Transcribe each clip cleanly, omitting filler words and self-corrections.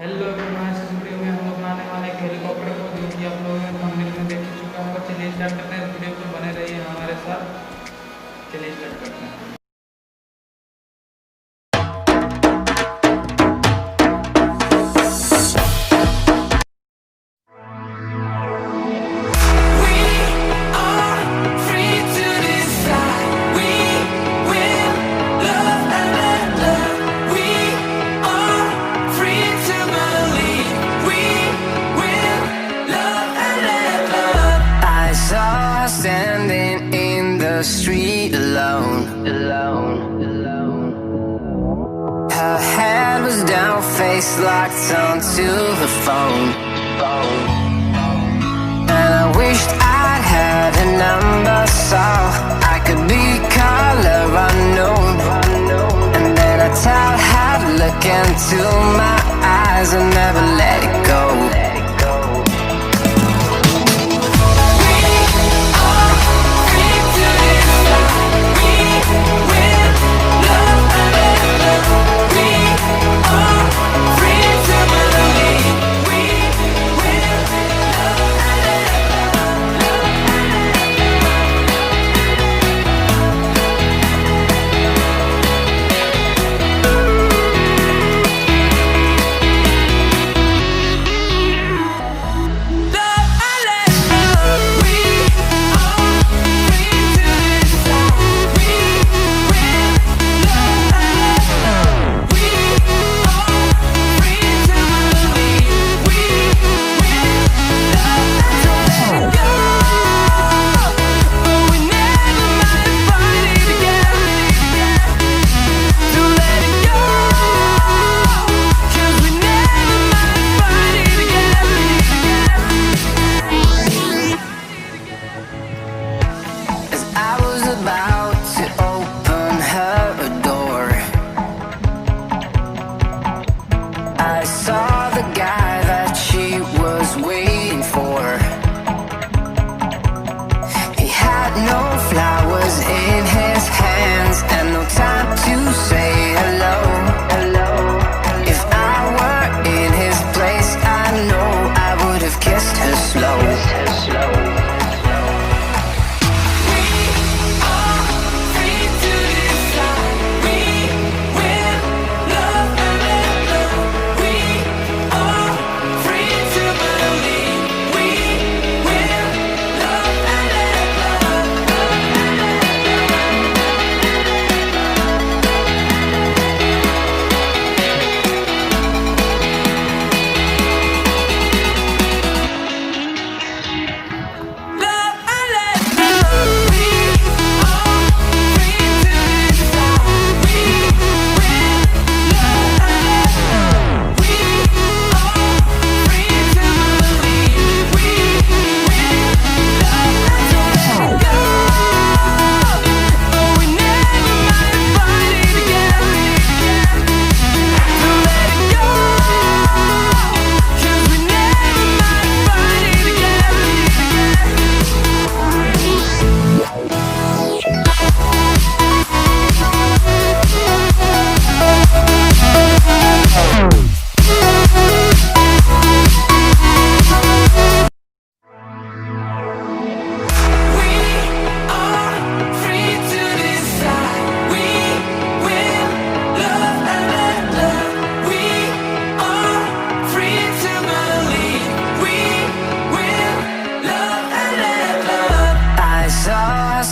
Hello everyone, इस video में हम लोग बनाने वाले एक हेलीकॉप्टर को, जो कि आप लोगों ने थंबनेल में देख ही चुका होगा। चलिए स्टार्ट करते हैं, वीडियो को बने रहिए हमारे साथ। चलिए स्टार्ट करते हैं। Standing in the street alone. Her head was down, face locked onto the phone. And I wished I'd had a number so I could be color unknown. And then I tell her to look into my eyes and never let it go. About to open her a door, I saw the guy that she was waiting for. He had no flowers in his hands and no time to say hello. If I were in his place, I know I would have kissed her slow.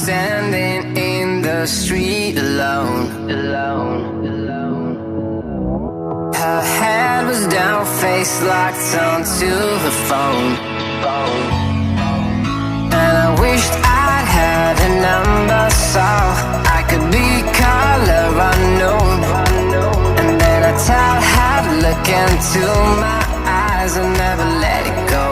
Standing in the street alone. Her head was down, face locked onto the phone. And I wished I'd had a number so I could be color unknown. And then I tell her to look into my eyes and never let it go.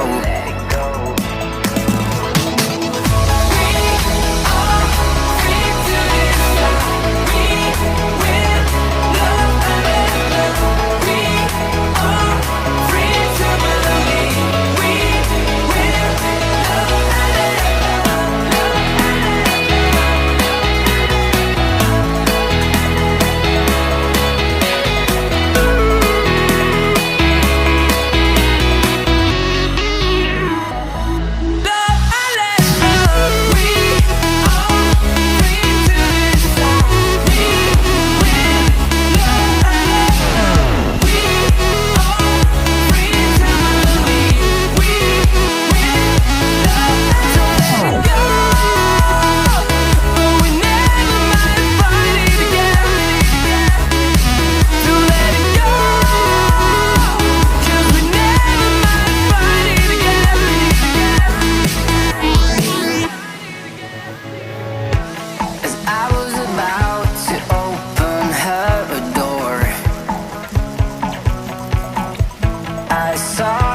I saw